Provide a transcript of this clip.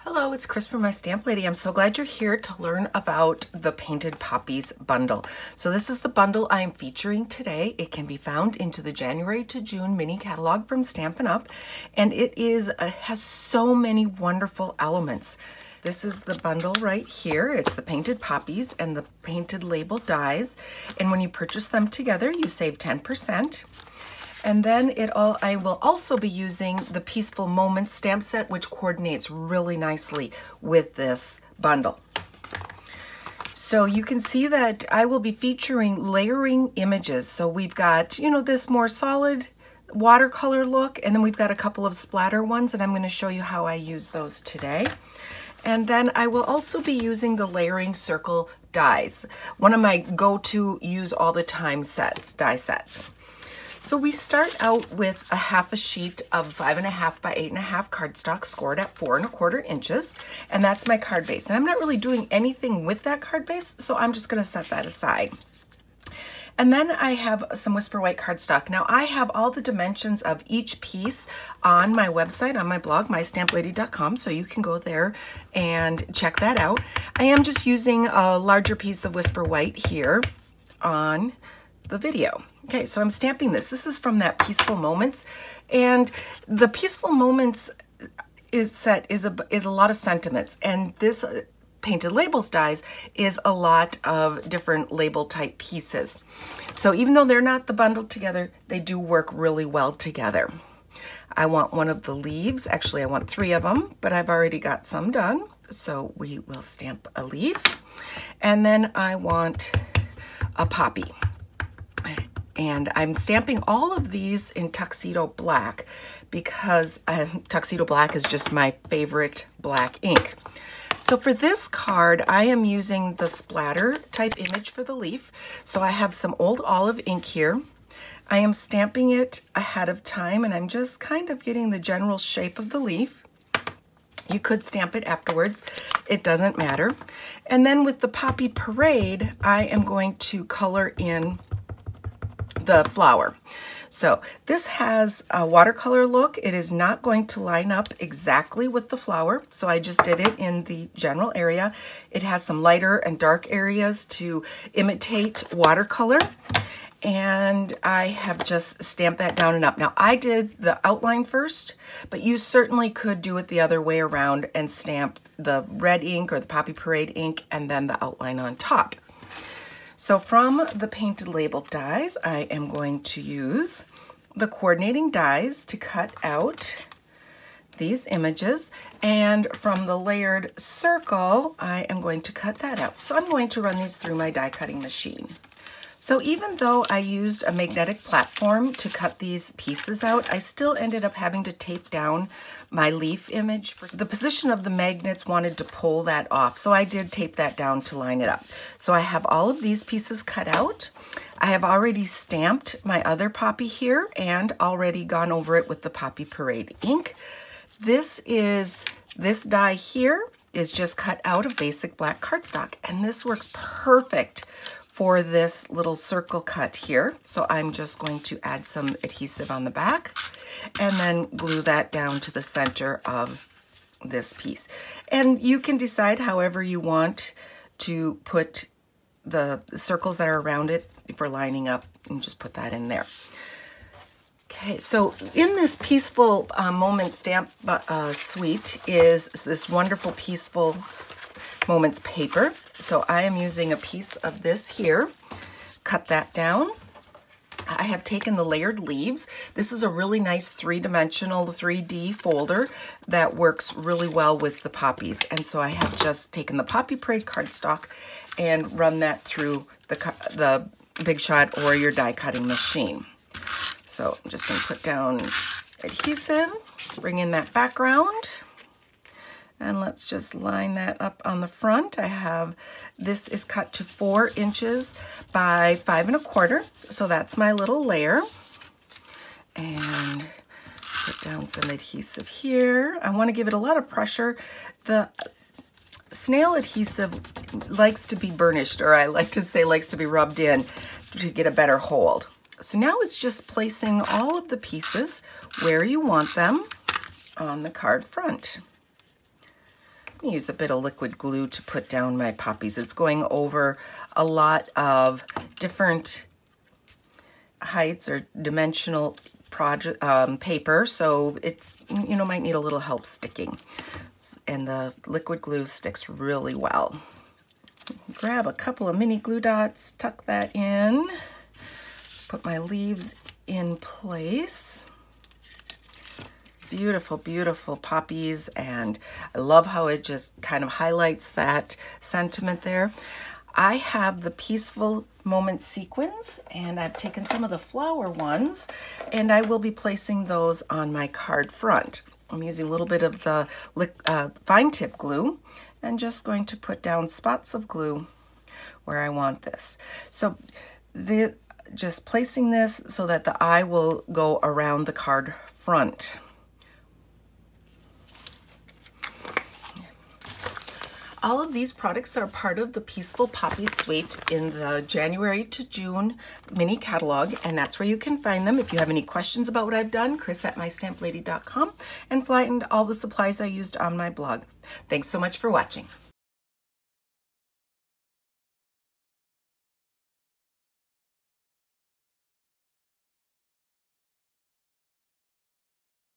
Hello, it's Chris from My Stamp Lady. I'm so glad you're here to learn about the Painted Poppies Bundle. So this is the bundle I am featuring today. It can be found into the January to June mini catalog from Stampin' Up, and it has so many wonderful elements. This is the bundle right here. It's the Painted Poppies and the Painted Label dies, and when you purchase them together, you save 10%. And then I will also be using the Peaceful Moments stamp set, which coordinates really nicely with this bundle. So you can see that I will be featuring layering images. So we've got, this more solid watercolor look, and then we've got a couple of splatter ones, and I'm going to show you how I use those today. And then I will also be using the layering circle dies, one of my go-to use all the time die sets. So we start out with a half a sheet of 5.5 by 8.5 cardstock scored at 4 1/4 inches, and that's my card base. And I'm not really doing anything with that card base, so I'm just going to set that aside. And then I have some Whisper White cardstock. Now I have all the dimensions of each piece on my website, on my blog, mystamplady.com, so you can go there and check that out. I am just using a larger piece of Whisper White here on the video. Okay, so I'm stamping this. This is from that Peaceful Moments, and the Peaceful Moments is a lot of sentiments, and this Painted Labels dies is a lot of different label type pieces. So even though they're not the bundled together, they do work really well together. I want one of the leaves. Actually, I want 3 of them, but I've already got some done. So we will stamp a leaf, and then I want a poppy. And I'm stamping all of these in Tuxedo Black because Tuxedo Black is just my favorite black ink. So for this card, I am using the splatter type image for the leaf. So I have some old olive ink here. I am stamping it ahead of time, and I'm just kind of getting the general shape of the leaf. You could stamp it afterwards. It doesn't matter. And then with the Poppy Parade, I am going to color in the flower. So this has a watercolor look. It is not going to line up exactly with the flower, so I just did it in the general area. It has some lighter and dark areas to imitate watercolor, and I have just stamped that down and up. Now I did the outline first, but you certainly could do it the other way around and stamp the red ink or the Poppy Parade ink and then the outline on top. So from the Painted Label dies, I am going to use the coordinating dies to cut out these images. And from the layered circle, I am going to cut that out. So I'm going to run these through my die cutting machine. So even though I used a magnetic platform to cut these pieces out, I still ended up having to tape down my leaf image. The position of the magnets wanted to pull that off, so I did tape that down to line it up. So I have all of these pieces cut out. I have already stamped my other poppy here and already gone over it with the Poppy Parade ink. This die here is just cut out of basic black cardstock, and this works perfect for this little circle cut here. So I'm just going to add some adhesive on the back and then glue that down to the center of this piece. And you can decide however you want to put the circles that are around it for lining up, and just put that in there. Okay, so in this Peaceful Moments stamp suite is this wonderful Peaceful Moments paper. So I am using a piece of this here, cut that down. I have taken the layered leaves. This is a really nice 3-dimensional 3D folder that works really well with the poppies. And so I have just taken the Poppy Parade cardstock and run that through the Big Shot or your die cutting machine. So I'm just going to put down adhesive, bring in that background. And let's just line that up on the front. This is cut to 4 inches by 5 1/4. So that's my little layer. And put down some adhesive here. I want to give it a lot of pressure. The snail adhesive likes to be burnished, or I like to say likes to be rubbed in to get a better hold. So now it's just placing all of the pieces where you want them on the card front. use a bit of liquid glue to put down my poppies. It's going over a lot of different heights or dimensional paper, so it's, you know, might need a little help sticking. And the liquid glue sticks really well. Grab a couple of mini glue dots, tuck that in, put my leaves in place. Beautiful, beautiful poppies, and I love how it just kind of highlights that sentiment there. I have the Peaceful Moment sequins, and I've taken some of the flower ones, and I will be placing those on my card front. I'm using a little bit of the fine tip glue and just going to put down spots of glue where I want this. So just placing this so that the eye will go around the card front. All of these products are part of the Peaceful Poppies suite in the January to June mini catalog, and that's where you can find them. If you have any questions about what I've done, chris@mystamplady.com, and find all the supplies I used on my blog. Thanks so much for watching.